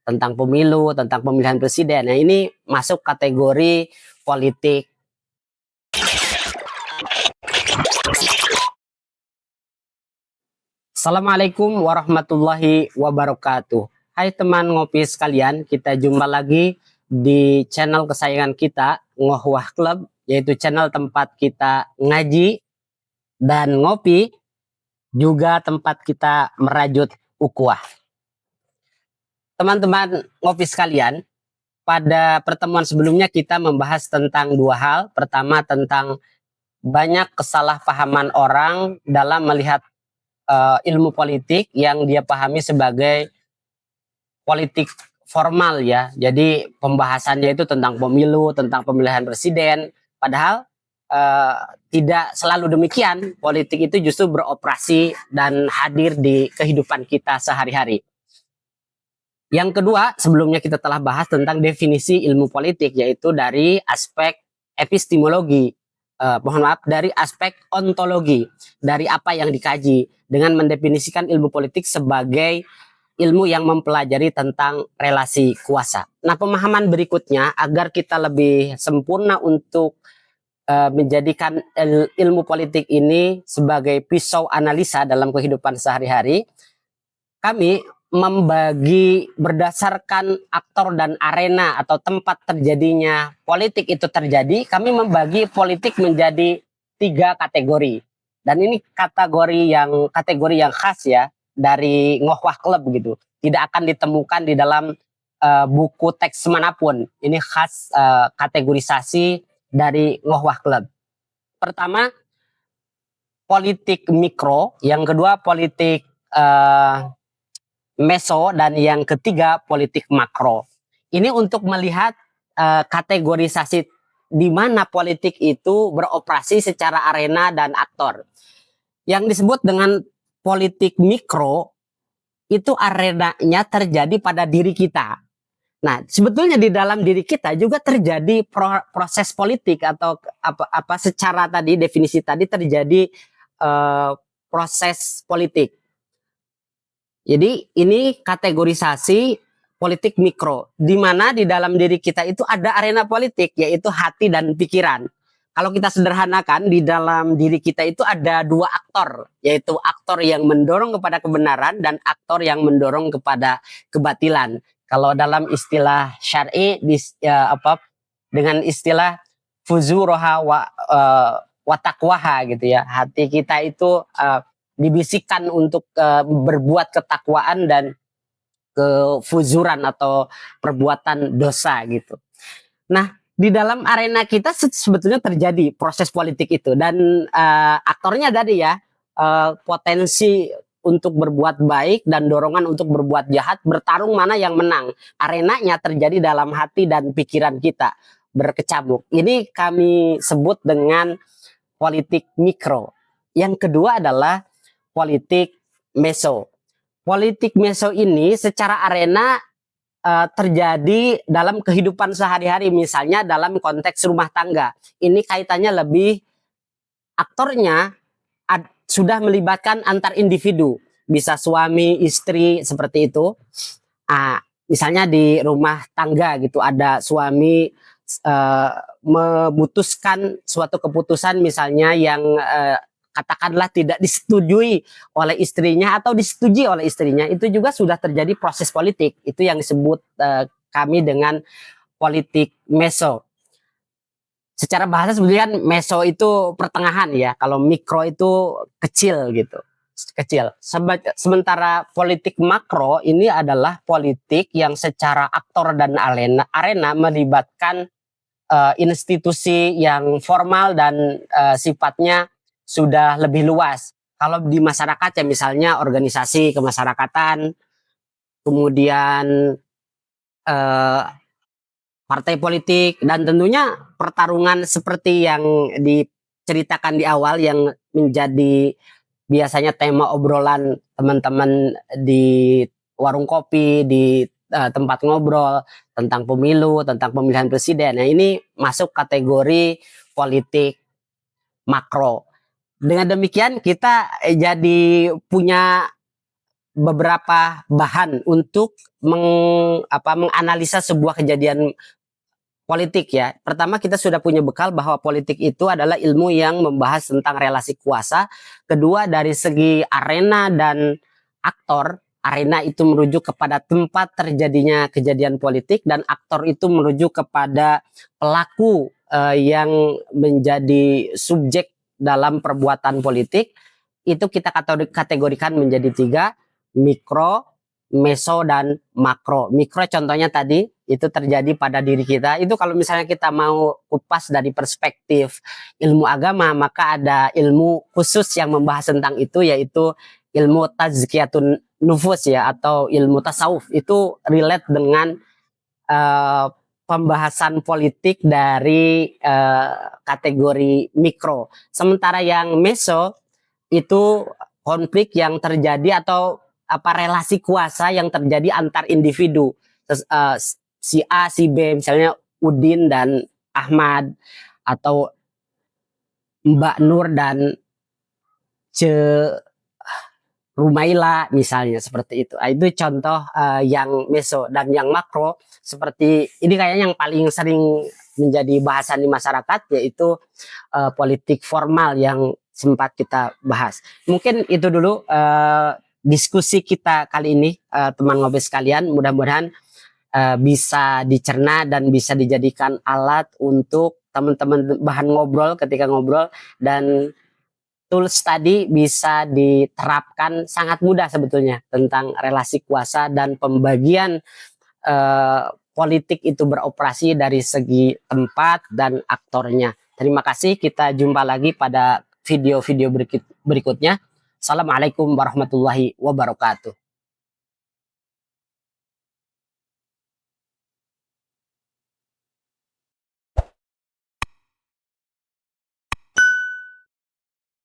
tentang pemilu, tentang pemilihan presiden. Nah, ini masuk kategori politik. Assalamualaikum warahmatullahi wabarakatuh. Hai teman ngopi sekalian, kita jumpa lagi di channel kesayangan kita, Ngohwah Club, yaitu channel tempat kita ngaji dan ngopi, juga tempat kita merajut ukhuwah. Teman-teman ngopi sekalian, pada pertemuan sebelumnya kita membahas tentang dua hal. Pertama, tentang banyak kesalahpahaman orang dalam melihat ilmu politik yang dia pahami sebagai politik formal ya. Jadi pembahasannya itu tentang pemilu, tentang pemilihan presiden. Padahal tidak selalu demikian. Politik itu justru beroperasi dan hadir di kehidupan kita sehari-hari. Yang kedua, sebelumnya kita telah bahas tentang definisi ilmu politik, yaitu dari aspek epistemologi. Mohon maaf, dari aspek ontologi, dari apa yang dikaji, dengan mendefinisikan ilmu politik sebagai ilmu yang mempelajari tentang relasi kuasa. Nah, pemahaman berikutnya agar kita lebih sempurna untuk menjadikan ilmu politik ini sebagai pisau analisa dalam kehidupan sehari-hari, kami membagi berdasarkan aktor dan arena atau tempat terjadinya politik itu terjadi, kami membagi politik menjadi 3 kategori. Dan ini kategori yang khas ya dari Ngohwah Club gitu. Tidak akan ditemukan di dalam buku teks manapun. Ini khas kategorisasi dari Ngohwah Club. Pertama, politik mikro, yang kedua politik meso, dan yang ketiga politik makro. Ini untuk melihat kategorisasi di mana politik itu beroperasi secara arena dan aktor. Yang disebut dengan politik mikro itu arenanya terjadi pada diri kita. Nah, sebetulnya di dalam diri kita juga terjadi proses politik atau apa secara tadi definisi tadi terjadi proses politik. Jadi ini kategorisasi politik mikro, di mana di dalam diri kita itu ada arena politik, yaitu hati dan pikiran. Kalau kita sederhanakan, di dalam diri kita itu ada 2 aktor, yaitu aktor yang mendorong kepada kebenaran dan aktor yang mendorong kepada kebatilan. Kalau dalam istilah syar'i, dengan istilah fuzuroha wa taqwaha gitu ya. Hati kita itu dibisikkan untuk berbuat ketakwaan dan kefuzuran atau perbuatan dosa gitu. Nah, di dalam arena kita sebetulnya terjadi proses politik itu, dan aktornya tadi ya, potensi untuk berbuat baik dan dorongan untuk berbuat jahat, bertarung mana yang menang. Arenanya terjadi dalam hati dan pikiran kita berkecamuk. Ini kami sebut dengan politik mikro. Yang kedua adalah politik meso. Politik meso ini secara arena terjadi dalam kehidupan sehari-hari, misalnya dalam konteks rumah tangga. Ini kaitannya lebih, aktornya sudah melibatkan antar individu, bisa suami istri seperti itu. Misalnya di rumah tangga gitu, ada suami memutuskan suatu keputusan misalnya yang katakanlah tidak disetujui oleh istrinya atau disetujui oleh istrinya, itu juga sudah terjadi proses politik. Itu yang disebut kami dengan politik meso. Secara bahasa sebenarnya meso itu pertengahan ya, kalau mikro itu kecil gitu, kecil. Sementara politik makro ini adalah politik yang secara aktor dan arena melibatkan institusi yang formal dan sifatnya sudah lebih luas. Kalau di masyarakat ya misalnya organisasi kemasyarakatan, kemudian partai politik, dan tentunya pertarungan seperti yang diceritakan di awal yang menjadi biasanya tema obrolan teman-teman di warung kopi, di tempat ngobrol tentang pemilu, tentang pemilihan presiden. Nah, ini masuk kategori politik makro. Dengan demikian kita jadi punya beberapa bahan untuk menganalisa sebuah kejadian politik ya. Pertama, kita sudah punya bekal bahwa politik itu adalah ilmu yang membahas tentang relasi kuasa. Kedua, dari segi arena dan aktor, arena itu merujuk kepada tempat terjadinya kejadian politik dan aktor itu merujuk kepada pelaku yang menjadi subjek dalam perbuatan politik. Itu kita kategorikan menjadi tiga: mikro, meso, dan makro. Mikro contohnya tadi itu terjadi pada diri kita. Itu kalau misalnya kita mau kupas dari perspektif ilmu agama, maka ada ilmu khusus yang membahas tentang itu, yaitu ilmu tazkiyatun nufus ya, atau ilmu tasawuf. Itu relate dengan uh, pembahasan politik dari kategori mikro. Sementara yang meso itu konflik yang terjadi atau relasi kuasa yang terjadi antar individu, si A si B, misalnya Udin dan Ahmad, atau Mbak Nur dan Ce Rumaila misalnya, seperti itu. Itu contoh yang meso. Dan yang makro, seperti ini kayaknya yang paling sering menjadi bahasan di masyarakat, yaitu politik formal yang sempat kita bahas. Mungkin itu dulu diskusi kita kali ini, teman ngobrol sekalian. Mudah-mudahan bisa dicerna dan bisa dijadikan alat untuk teman-teman bahan ngobrol ketika ngobrol, dan tools tadi bisa diterapkan sangat mudah sebetulnya tentang relasi kuasa dan pembagian politik itu beroperasi dari segi tempat dan aktornya. Terima kasih, kita jumpa lagi pada video-video berikutnya. Assalamualaikum warahmatullahi wabarakatuh.